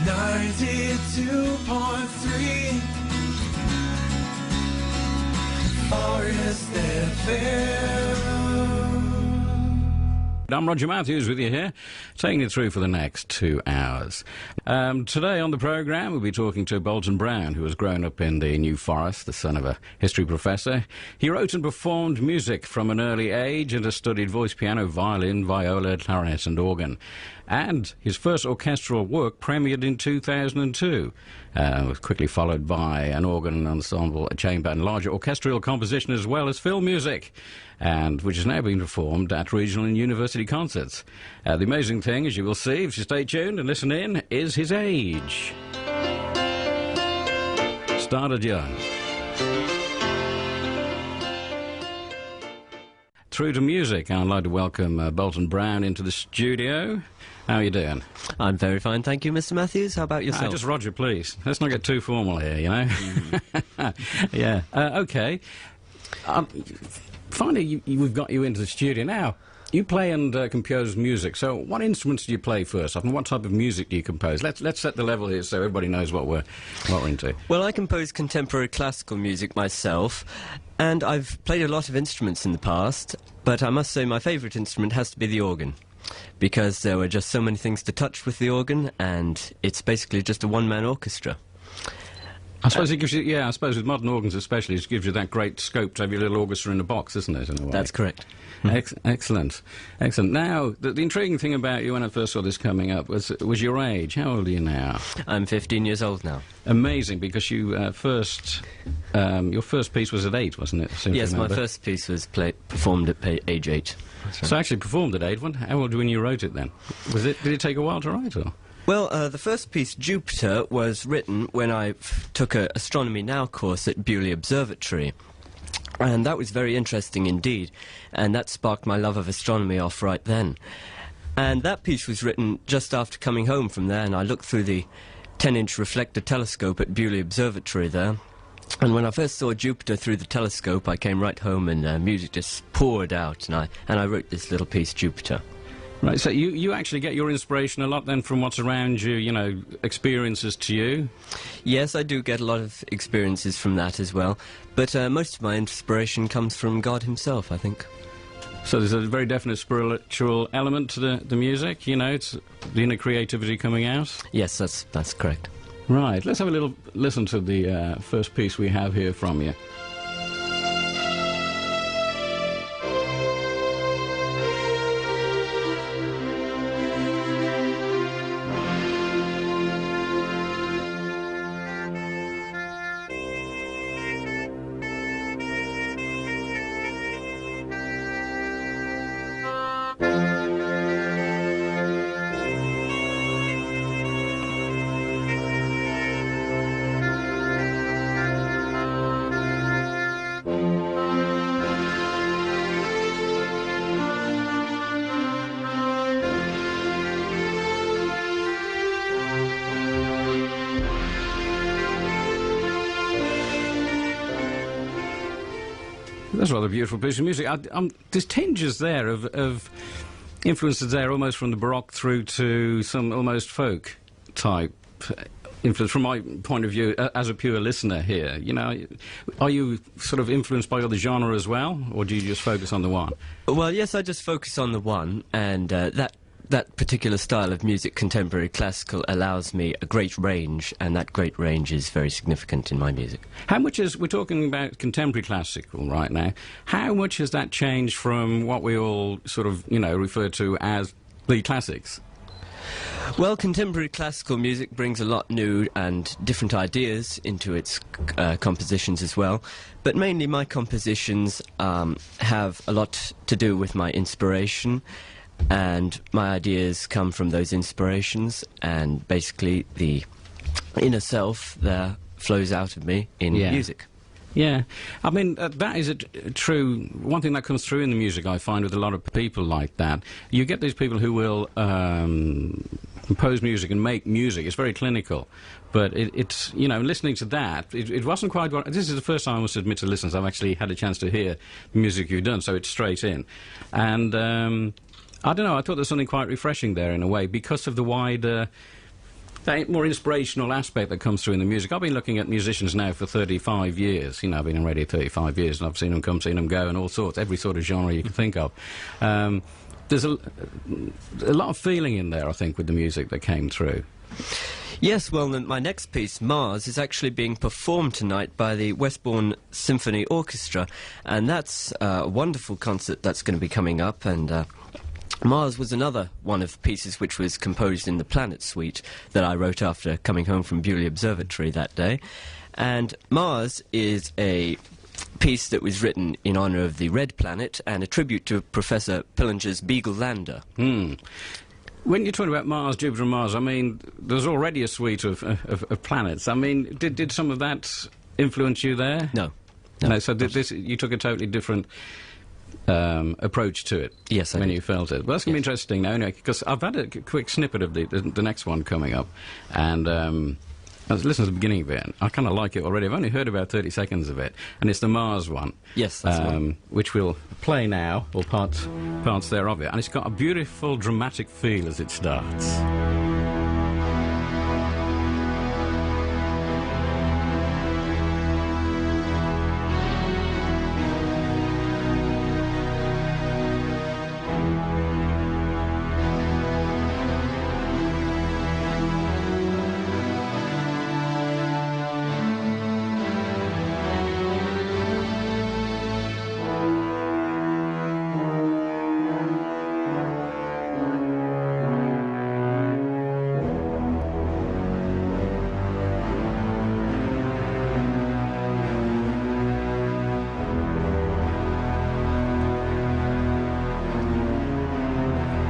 92.3 Forest FM. I'm Roger Matthews with you here, taking you through for the next 2 hours. Today on the programme, we'll be talking to Bolton Brown, who has grown up in the New Forest, the son of a history professor. He wrote and performed music from an early age and has studied voice, piano, violin, viola, clarinet and organ. And his first orchestral work premiered in 2002, was quickly followed by an organ ensemble, a chamber and larger orchestral composition as well as film music, and which is now being performed at regional and university concerts. The amazing thing, as you will see, if you stay tuned and listen in, is his age. Started young. Through to music, I'd like to welcome Bolton Brown into the studio. How are you doing? I'm very fine, thank you, Mr. Matthews. How about yourself? Just Roger, please. Let's not get too formal here, you know? Yeah. Okay. Finally, we've got you into the studio. Now, you play and compose music, so what instruments do you play first off, and what type of music do you compose? Let's set the level here so everybody knows what we're into. Well, I compose contemporary classical music myself, and I've played a lot of instruments in the past, but I must say my favourite instrument has to be the organ, because there were just so many things to touch with the organ, and it's basically just a one-man orchestra. I suppose it gives you, yeah, I suppose with modern organs especially, it gives you that great scope to have your little orchestra in a box, isn't it, in a way? That's correct. Excellent. Excellent. Now, the intriguing thing about you when I first saw this coming up was your age. How old are you now? I'm 15 years old now. Amazing, because you your first piece was at 8, wasn't it? Yes, my first piece was performed at age 8. Right. So actually performed at 8. How old were you when you wrote it then? Did it take a while to write, or...? Well, the first piece, Jupiter, was written when I took an Astronomy Now course at Beaulieu Observatory. And that was very interesting indeed, and that sparked my love of astronomy off right then. And that piece was written just after coming home from there, and I looked through the 10-inch reflector telescope at Beaulieu Observatory there. And when I first saw Jupiter through the telescope, I came right home and music just poured out, and I wrote this little piece, Jupiter. Right, so you actually get your inspiration a lot then from what's around you, you know, experiences to you? Yes, I do get a lot of experiences from that as well, but most of my inspiration comes from God himself, I think. So there's a very definite spiritual element to the music, you know, it's the inner creativity coming out? Yes, that's correct. Right, let's have a little listen to the first piece we have here from you. That's a rather beautiful piece of music. There's tinges there of influences there, almost from the Baroque through to some almost folk type influence. From my point of view, as a pure listener here, you know, are you sort of influenced by other genre as well, or do you just focus on the one? Well, yes, I just focus on the one, and that particular style of music, contemporary classical, allows me a great range, and that great range is very significant in my music. How much we're talking about contemporary classical right now, how much has that changed from what we all sort of, you know, refer to as the classics? Well, contemporary classical music brings a lot new and different ideas into its compositions as well, but mainly my compositions have a lot to do with my inspiration, and my ideas come from those inspirations, and basically the inner self there flows out of me in music. Yeah, I mean, that is true. One thing that comes through in the music, I find, with a lot of people like that, you get these people who will compose music and make music. It's very clinical, but it's, you know, listening to that, it wasn't quite what... This is the first time I must admit to listeners I've actually had a chance to hear the music you've done, so it's straight in. And I don't know, I thought there was something quite refreshing there in a way, because of the wider that more inspirational aspect that comes through in the music. I've been looking at musicians now for 35 years. You know, I've been in radio 35 years, and I've seen them come, seen them go, and all sorts, every sort of genre you can think of. There's a lot of feeling in there, I think, with the music that came through. Yes, well, my next piece, Mars, is actually being performed tonight by the Westbourne Symphony Orchestra, and that's a wonderful concert that's going to be coming up, and Mars was another one of pieces which was composed in the Planet Suite that I wrote after coming home from Beaulieu Observatory that day. And Mars is a piece that was written in honour of the Red Planet and a tribute to Professor Pillinger's Beagle Lander. When you're talking about Mars, Jupiter and Mars, I mean, there's already a suite of planets. I mean, did some of that influence you there? No. So you took a totally different approach to it. Yes, I when did. you felt it. Well, that's going to be interesting now, anyway, because I've had a quick snippet of the next one coming up, and I was listening to the beginning of it, and I kind of like it already. I've only heard about 30 seconds of it, and it's the Mars one. Yes, that's the one. Which we'll play now, or parts there of it, and it's got a beautiful dramatic feel as it starts.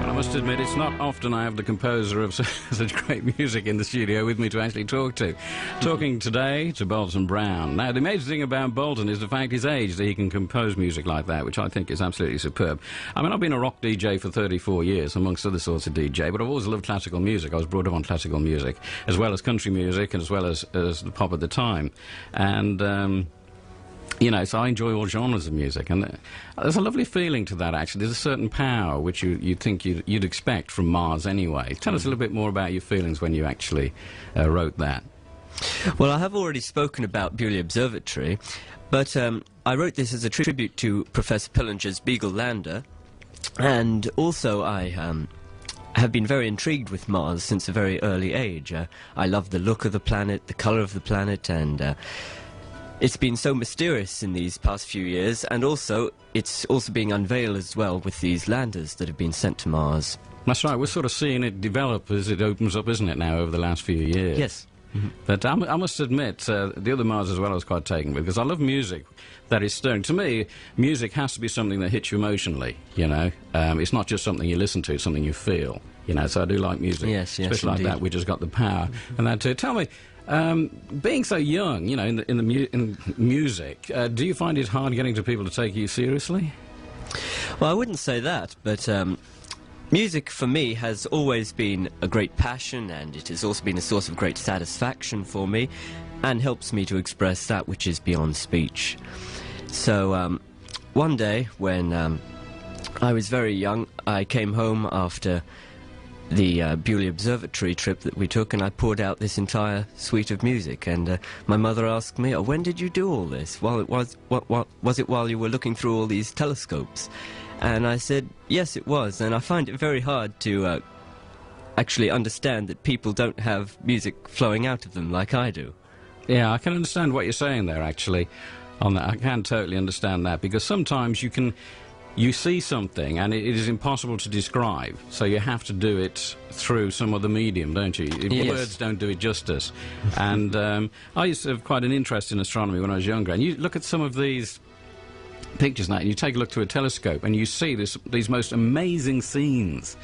I must admit, it's not often I have the composer of such great music in the studio with me to actually talk to. Talking today to Bolton Brown. Now, the amazing thing about Bolton is the fact his age, that he can compose music like that, which I think is absolutely superb. I mean, I've been a rock DJ for 34 years, amongst other sorts of DJ, but I've always loved classical music. I was brought up on classical music, as well as country music, and as well as the pop at the time. And you know, so I enjoy all genres of music, and there's a lovely feeling to that, actually. There's a certain power which you'd think you'd expect from Mars anyway. Tell us a little bit more about your feelings when you actually wrote that. Well, I have already spoken about Beaulieu Observatory, but I wrote this as a tribute to Professor Pillinger's Beagle Lander, and also I have been very intrigued with Mars since a very early age. I love the look of the planet, the colour of the planet, and it's been so mysterious in these past few years, and also it's also being unveiled as well with these landers that have been sent to Mars. That's right, we're sort of seeing it develop as it opens up, isn't it, now, over the last few years? Yes. Mm-hmm. But I must admit, the other Mars as well I was quite taken with, because I love music that is stirring. To me, music has to be something that hits you emotionally, you know. It's not just something you listen to, it's something you feel, you know, so I do like music. Yes, especially like indeed. that, which has got the power. And that too. Tell me, being so young, you know, in music, do you find it hard getting to people to take you seriously? Well, I wouldn't say that, but music for me has always been a great passion, and it has also been a source of great satisfaction for me, and helps me to express that which is beyond speech. So one day when I was very young, I came home after the Beaulieu Observatory trip that we took, and I poured out this entire suite of music, and my mother asked me, when did you do all this? Well, was it while you were looking through all these telescopes? And I said, yes, it was, and I find it very hard to actually understand that people don't have music flowing out of them like I do. Yeah, I can understand what you're saying there, actually, on that. I can totally understand that, because sometimes you see something and it is impossible to describe, so you have to do it through some other medium, don't you? Yes. Words don't do it justice. And I used to have quite an interest in astronomy when I was younger, and you look at some of these pictures now, and you take a look through a telescope, and you see these most amazing scenes,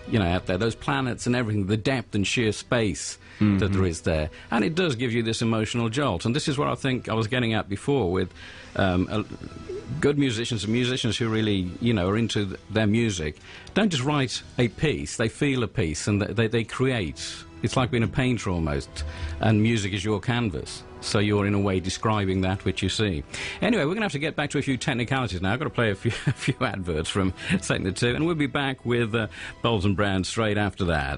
you know, out there, those planets and everything, the depth and sheer space that there is there. And it does give you this emotional jolt. And this is what I think I was getting at before with good musicians and musicians who really, you know, are into their music. Don't just write a piece, they feel a piece, and they create. It's like being a painter almost, and music is your canvas. So you're, in a way, describing that which you see. Anyway, we're going to have to get back to a few technicalities now. I've got to play a few adverts from Segment 2, and we'll be back with Bolton Brown straight after that.